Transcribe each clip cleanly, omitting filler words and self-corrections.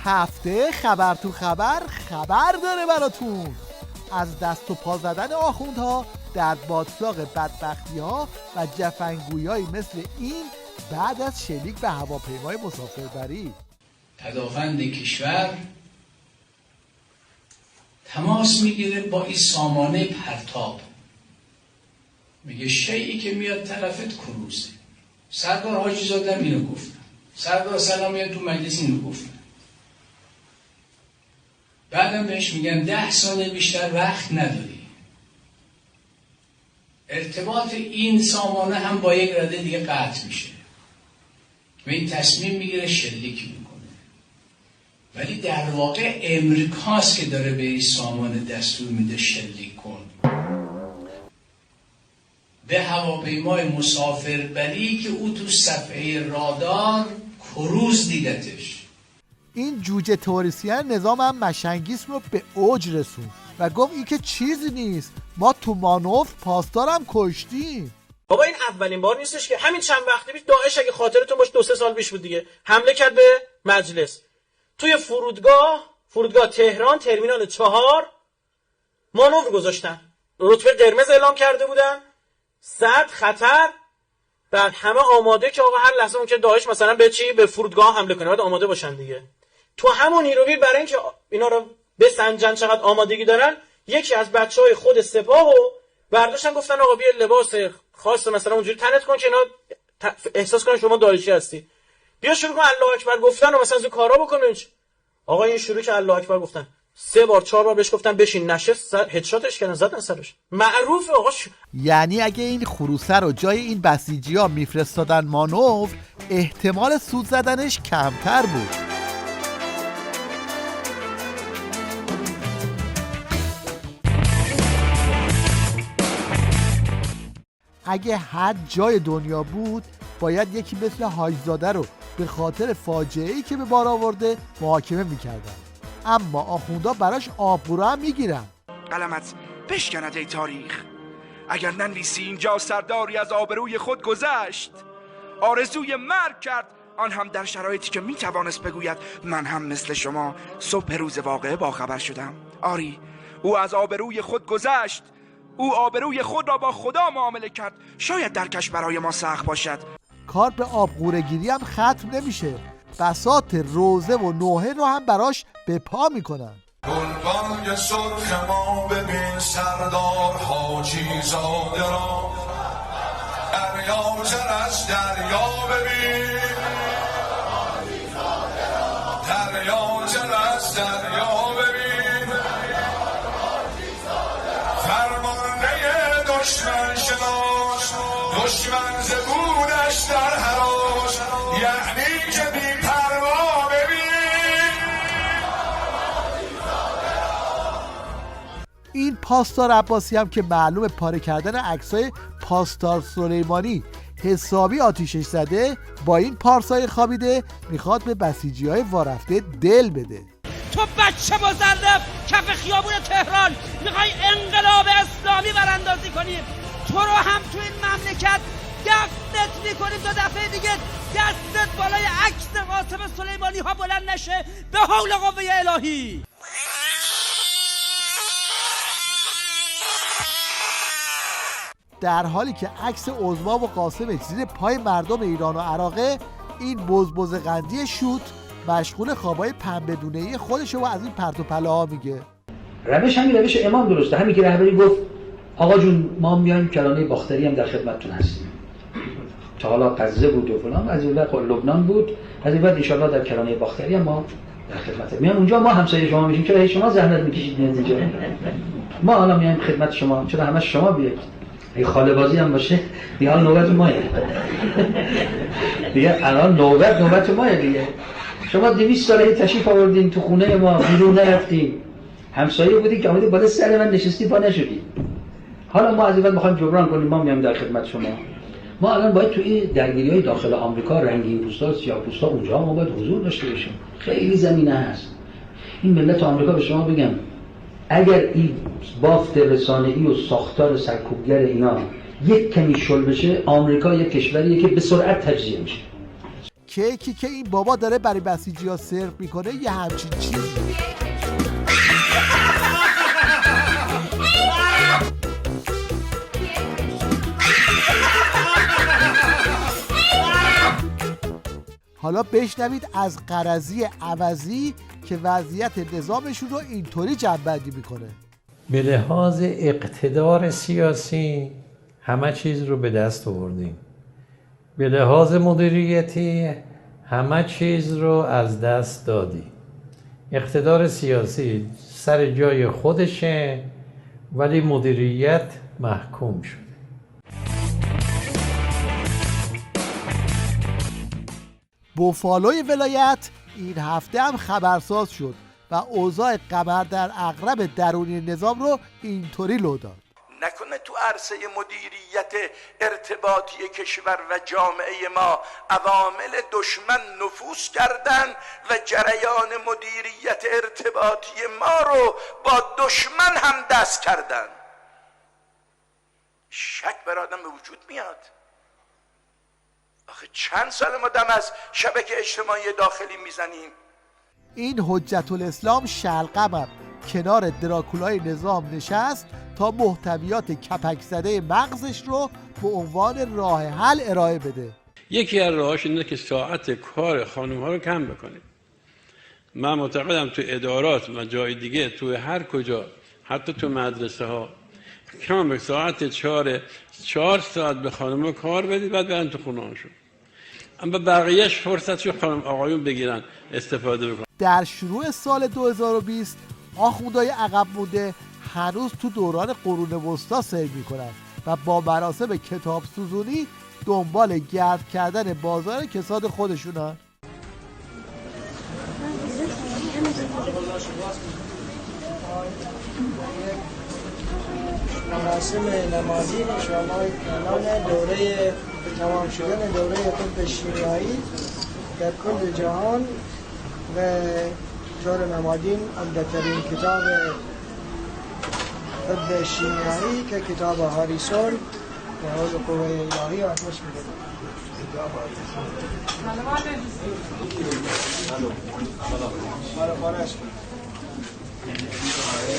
هفته خبر تو خبر داره براتون. از دست و پا زدن آخوندها در باتلاق بدبختی ها و جفنگویی مثل این بعد از شلیک به هواپیمای مسافربری. پدافند کشور تماس میگیره با این سامانه پرتاب، میگه شیعی که میاد طرفت کروزه. سردار حاجی زاده اینو گفتن، سردار سلامیان تو مجلس اینو گفتن. بعدم بهش میگن 10 سال بیشتر وقت نداری. ارتباط این سامانه هم با یک رده دیگه قطع میشه و این تصمیم میگیره شلیک میکنه. ولی در واقع امریکاست که داره به این سامانه دستور میده شلیک کن به هواپیمای مسافربری که او تو صفحه رادار کروز دیدتش. این جوجه توریسیان نظام هم مشنگیسم رو به اوج رسون و گفت این که چیزی نیست، ما تو مانور پاسدارم کشتیم. بابا این اولین بار نیستش که همین چند وقتی پیش داعش اگه خاطرتون باشه 2-3 سال پیش بود دیگه حمله کرد به مجلس توی فرودگاه تهران ترمینال 4 مانور گذاشتن، رتبه قرمز اعلام کرده بودن، صد خطر، بعد همه آماده که آقا هر لحظه اون که داعش مثلا به فرودگاه حمله کنه باید آماده باشن دیگه. تو همون نیروبیر برای اینکه اینا رو بسنجن چقدر آمادگی دارن، یکی از بچهای خود سپاهو برداشتن گفتن آقا بیا لباس خاص مثلا اونجوری تنت کن که اینا احساس کنن شما داعشی هستی، بیا شروع کن الله اکبر گفتن و مثلا از کارا بکنین. آقا این شروع که الله اکبر گفتن 3 بار 4 بار بهش گفتن بشین، نشست، هدشاتش کردن، زدن سرش. معروفه آقا یعنی اگه این خروسه رو جای این بسیجی‌ها میفرستادن مانور، احتمال سود زدنش کمتر بود. اگه هر جای دنیا بود باید یکی مثل حاج‌زاده رو به خاطر فاجعه‌ای که به بار آورده محاکمه میکردن، اما آخوندا براش آبرو هم میگیرن. قلمت بشکند ای تاریخ، اگر ننویسی اینجا سرداری از آبروی خود گذشت، آرزوی مرگ کرد، آن هم در شرایطی که میتوانست بگوید من هم مثل شما صبح روز واقعه باخبر شدم. آری او از آبروی خود گذشت، او آبروی خود را با خدا معامله کرد. شاید درکش برای ما سخت باشد. کار به آبغوره‌گیری هم ختم نمیشه، بساط روزه و نوحه رو هم براش به پا میکنن. گلبرگ سرخ ما ببین سردار حاجی زاده را، دریاچه از دریا ببین، دریاچه از دریا ببین، فرمانده دشمن شناس، دشمن زبونش در حراس، یعنی که بی پروا ببین. این پاسدار عباسی هم که معلوم پاره کردن عکسای پاسدار سلیمانی حسابی آتیشش زده، با این پارسای خوابیده میخواد به بسیجی‌های وارفته دل بده. تو بچه مزرف کف خیابون تهران میخوای انقلاب اسلامی براندازی کنیم، تو رو هم تو این مملکت دفنت میکنیم تا دفعه دیگه دستت بالای عکس قاسم سلیمانی ها بلند نشه به حول قوه الهی. در حالی که عکس عظما و قاسم زیر پای مردم ایران و عراقه، این بزبز قندی شوت مشغول خوابای پنبه‌دونه‌ای خودشه و از این پرت و پلاها میگه. روش همین روش امام درسته، همین که رهبری گفت آقا جون ما میایم کرانه باختری هم در خدمتتون هستیم. تا حالا غزه بود و فلان، از این بعد لبنان بود، از این بعد ان شاءالله در کرانه باختری هم ما در خدمت میام. اونجا ما همسایه شما میشیم، چرا شما زحمت میکشید میاد اینجا؟ ما حالا میایم خدمت شما، چرا همش شما بیاید؟ اگه خاله بازی هم باشه دیگه حال نوبت ماه دیگه، الان نوبت ماه دیگه. شما 200 ساله تشریف آوردین تو خونه ما، بیرون نرفتین، همسایه بودی که آمدی بالا سر من نشستی پا نشدی. حالا ما از این بعد میخوایم جبران کنیم، ما میایم در خدمت شما. ما الان باید توی درگیری‌های داخل آمریکا رنگین پوستا سیاه‌پوستا اونجا ما باید حضور داشته باشیم. خیلی زمینه هست. این ملت آمریکا به شما بگم اگر این بافت رسانه‌ای و ساختار سرکوبگر اینا یک کمی شل بشه، آمریکا یک کشوریه که به سرعت تجزیه میشه. کیکی که این بابا داره برای بسیجی‌ها سرو میکنه یه همچین چیزی. حالا بشنوید از قرضی عوضی که وضعیت نظامشون رو اینطوری جمع‌بندی میکنه. به لحاظ اقتدار سیاسی همه چیز رو به دست آوردیم. به لحاظ مدیریتی همه چیز رو از دست دادیم. اقتدار سیاسی سر جای خودشه ولی مدیریت محکوم شده. بوفالوی ولایت این هفته هم خبرساز شد و اوضاع قمر در عقرب درونی نظام رو اینطوری لو داد. نکنه تو عرصه مدیریت ارتباطی کشور و جامعه ما عوامل دشمن نفوذ کردن و جریان مدیریت ارتباطی ما رو با دشمن هم دست کردن. شک بر آدم به وجود میاد. آخه چند سال ما دم از شبکه اجتماعی داخلی میزنیم. این حجت الاسلام شلقمم کنار دراکولای نظام نشست تا محتویات کپک زده مغزش رو به عنوان راه حل ارائه بده. یکی از راهاش اینه که ساعت کار خانم ها رو کم بکنیم. من معتقدم تو ادارات و جای دیگه تو هر کجا حتی تو مدرسه ها کم به ساعت 4 ساعت به خانم ها کار بدید بعد برن تو خونه هاشون. اما بقیهش فرصتشو خانم آقایون بگیرن استفاده بکنن. در شروع سال 2020 آخوندهای عقب مونده هنوز تو دوران قرون وسطا سیر میکنن و با مراسم کتاب سوزونی دنبال گرد کردن بازار کساد خودشونن. مراسم نمازی انشاءالله اعلان دوره تمام شدن دوره طب شیمیایی در کل جهان و طور نمادین عمده‌ترین کتاب طب شیمیایی که کتاب هاریسون به حوض قوه الهی آتش میده.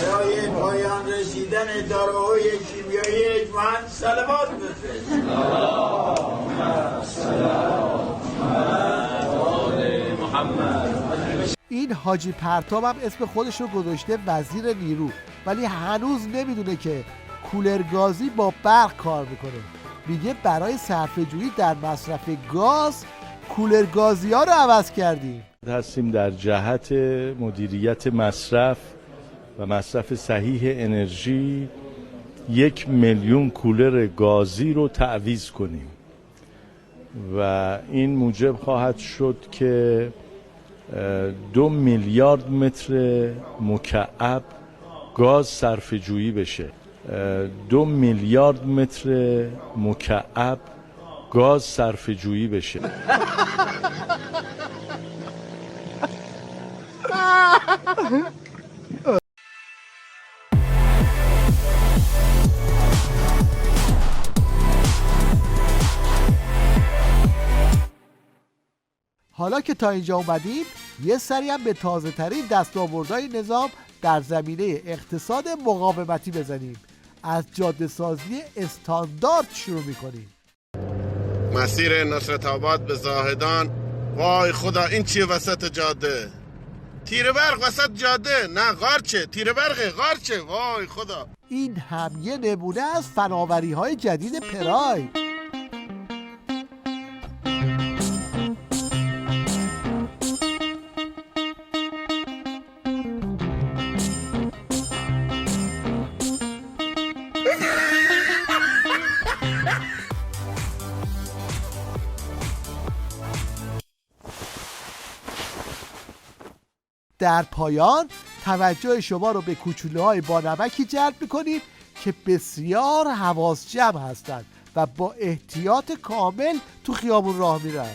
برای پایان رسیدن داروهای شیمیایی اجماعاً صلوات بفرست. این حاجی پرتاب هم اسم خودش رو گذاشته وزیر نیرو ولی هنوز نمیدونه که کولرگازی با برق کار میکنه. میگه برای صرفه‌جویی در مصرف گاز کولرگازی ها رو عوض کردیم. هستیم در جهت مدیریت مصرف و مصرف صحیح انرژی 1 میلیون کولر گازی رو تعویض کنیم و این موجب خواهد شد که 2 میلیارد متر مکعب گاز صرفه جویی بشه. 2 میلیارد متر مکعب گاز صرفه جویی بشه. حالا که تا اینجا اومدیم یه سری هم به تازه ترین دستاوردهای نظام در زمینه اقتصاد مقاومتی بزنیم. از جاده سازی استاندارد شروع میکنیم. مسیر نصرت آباد به زاهدان. وای خدا این چیه وسط جاده؟ تیر برق وسط جاده. نه قارچه، تیر برقه قارچه. وای خدا. این هم یه نمونه از فناوری‌های جدید پراید. در پایان توجه شما رو به کوچولوهای بانمکی جلب می‌کنیم که بسیار حواس جمع هستند و با احتیاط کامل تو خیابون راه میرن.